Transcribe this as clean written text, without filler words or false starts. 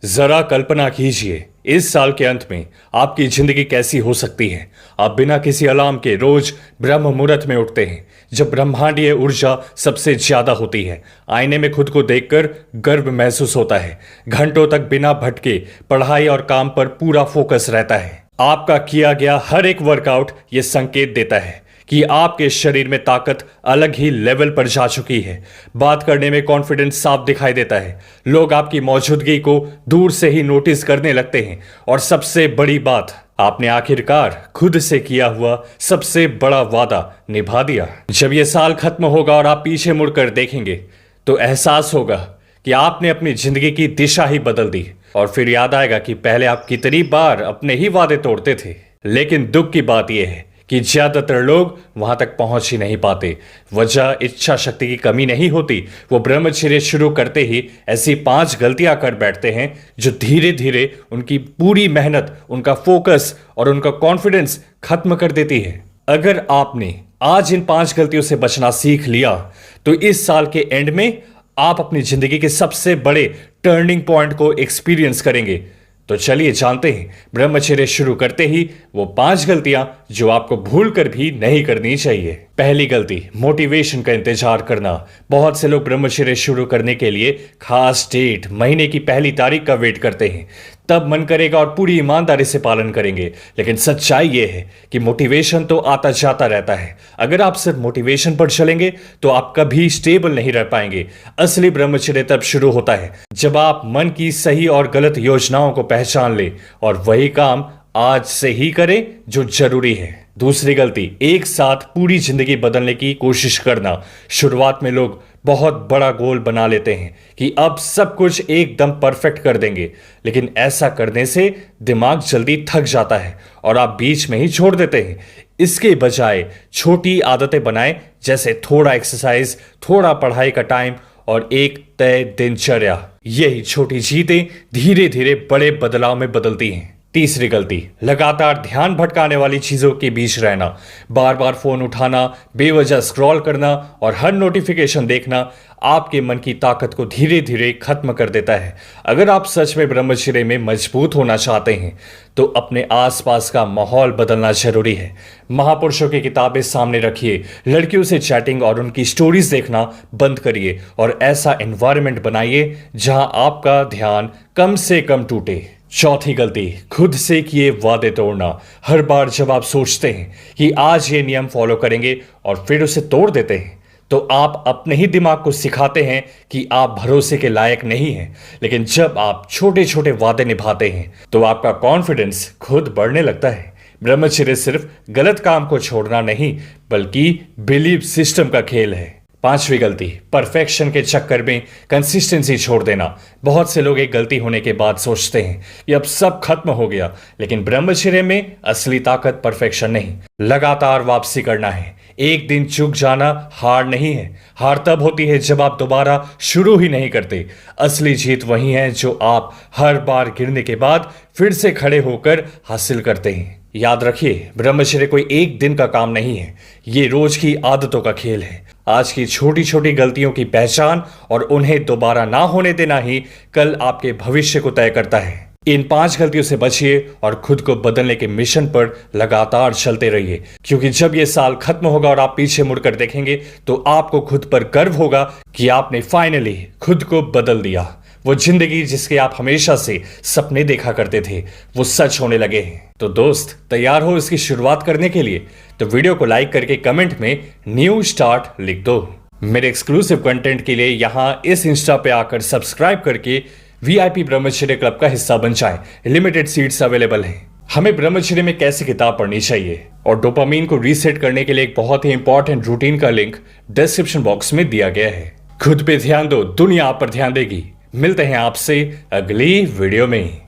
जरा कल्पना कीजिए इस साल के अंत में आपकी जिंदगी कैसी हो सकती है। आप बिना किसी अलार्म के रोज ब्रह्म मुहूर्त में उठते हैं, जब ब्रह्मांडीय ऊर्जा सबसे ज्यादा होती है। आईने में खुद को देखकर गर्व महसूस होता है। घंटों तक बिना भटके पढ़ाई और काम पर पूरा फोकस रहता है। आपका किया गया हर एक वर्कआउट ये संकेत देता है कि आपके शरीर में ताकत अलग ही लेवल पर जा चुकी है। बात करने में कॉन्फिडेंस साफ दिखाई देता है। लोग आपकी मौजूदगी को दूर से ही नोटिस करने लगते हैं। और सबसे बड़ी बात, आपने आखिरकार खुद से किया हुआ सबसे बड़ा वादा निभा दिया। जब यह साल खत्म होगा और आप पीछे मुड़कर देखेंगे तो एहसास होगा कि आपने अपनी जिंदगी की दिशा ही बदल दी। और फिर याद आएगा कि पहले आप कितनी बार अपने ही वादे तोड़ते थे। लेकिन दुख की बात यह है कि ज्यादातर लोग वहां तक पहुंच ही नहीं पाते। वजह इच्छा शक्ति की कमी नहीं होती, वो ब्रह्मचर्य शुरू करते ही ऐसी 5 गलतियां कर बैठते हैं जो धीरे धीरे उनकी पूरी मेहनत, उनका फोकस और उनका कॉन्फिडेंस खत्म कर देती है। अगर आपने आज इन 5 गलतियों से बचना सीख लिया तो इस साल के एंड में आप अपनी जिंदगी के सबसे बड़े टर्निंग पॉइंट को एक्सपीरियंस करेंगे। तो चलिए जानते हैं ब्रह्मचर्य शुरू करते ही वो 5 गलतियां जो आपको भूल कर भी नहीं करनी चाहिए। पहली गलती, मोटिवेशन का इंतजार करना। बहुत से लोग ब्रह्मचर्य शुरू करने के लिए खास डेट, महीने की पहली तारीख का वेट करते हैं, तब मन करेगा और पूरी ईमानदारी से पालन करेंगे। लेकिन सच्चाई यह है कि मोटिवेशन तो आता जाता रहता है। अगर आप सिर्फ मोटिवेशन पर चलेंगे तो आप कभी स्टेबल नहीं रह पाएंगे। असली ब्रह्मचर्य तब शुरू होता है जब आप मन की सही और गलत योजनाओं को पहचान ले और वही काम आज से ही करें जो जरूरी है। दूसरी गलती, एक साथ पूरी जिंदगी बदलने की कोशिश करना। शुरुआत में लोग बहुत बड़ा गोल बना लेते हैं कि अब सब कुछ एकदम परफेक्ट कर देंगे, लेकिन ऐसा करने से दिमाग जल्दी थक जाता है और आप बीच में ही छोड़ देते हैं। इसके बजाय छोटी आदतें बनाएं, जैसे थोड़ा एक्सरसाइज, थोड़ा पढ़ाई का टाइम और एक तय दिनचर्या। यही छोटी जीतें धीरे धीरे बड़े बदलाव में बदलती हैं। तीसरी गलती, लगातार ध्यान भटकाने वाली चीजों के बीच रहना। बार बार फोन उठाना, बेवजह स्क्रॉल करना और हर नोटिफिकेशन देखना आपके मन की ताकत को धीरे धीरे खत्म कर देता है। अगर आप सच में ब्रह्मचर्य में मजबूत होना चाहते हैं तो अपने आसपास का माहौल बदलना जरूरी है। महापुरुषों की किताबें सामने रखिए, लड़कियों से चैटिंग और उनकी स्टोरीज देखना बंद करिए और ऐसा एनवायरनमेंट बनाइए जहां आपका ध्यान कम से कम टूटे। चौथी गलती, खुद से किए वादे तोड़ना। हर बार जब आप सोचते हैं कि आज ये नियम फॉलो करेंगे और फिर उसे तोड़ देते हैं तो आप अपने ही दिमाग को सिखाते हैं कि आप भरोसे के लायक नहीं हैं। लेकिन जब आप छोटे छोटे वादे निभाते हैं तो आपका कॉन्फिडेंस खुद बढ़ने लगता है। ब्रह्मचर्य सिर्फ गलत काम को छोड़ना नहीं बल्कि बिलीफ सिस्टम का खेल है। पांचवी गलती, परफेक्शन के चक्कर में कंसिस्टेंसी छोड़ देना। बहुत से लोग एक गलती होने के बाद सोचते हैं कि अब सब खत्म हो गया, लेकिन ब्रह्मचर्य में असली ताकत परफेक्शन नहीं, लगातार वापसी करना है। एक दिन चूक जाना हार नहीं है। हार तब होती है जब आप दोबारा शुरू ही नहीं करते। असली जीत वही है जो आप हर बार गिरने के बाद फिर से खड़े होकर हासिल करते हैं। याद रखिए, ब्रह्मचर्य कोई एक दिन का काम नहीं है, ये रोज की आदतों का खेल है। आज की छोटी छोटी गलतियों की पहचान और उन्हें दोबारा ना होने देना ही कल आपके भविष्य को तय करता है। इन 5 गलतियों से बचिए और खुद को बदलने के मिशन पर लगातार चलते रहिए, क्योंकि जब यह साल खत्म होगा और आप पीछे मुड़कर देखेंगे तो आपको खुद पर गर्व होगा कि आपने फाइनली खुद को बदल दिया। वो जिंदगी जिसके आप हमेशा से सपने देखा करते थे वो सच होने लगे हैं। तो दोस्त, तैयार हो इसकी शुरुआत करने के लिए? तो वीडियो को लाइक करके कमेंट में न्यू स्टार्ट लिख दो। मेरे एक्सक्लूसिव कंटेंट के लिए यहां इस इंस्टा पे आकर सब्सक्राइब करके VIP ब्रह्मचर्य क्लब का हिस्सा बन जाएं। लिमिटेड सीट्स अवेलेबल हैं। हमें ब्रह्मचर्य में कैसी किताब पढ़नी चाहिए और डोपामीन को रीसेट करने के लिए एक बहुत ही इंपॉर्टेंट रूटीन का लिंक डिस्क्रिप्शन बॉक्स में दिया गया है। खुद पे ध्यान दो, दुनिया आप पर ध्यान देगी। मिलते हैं आपसे अगली वीडियो में।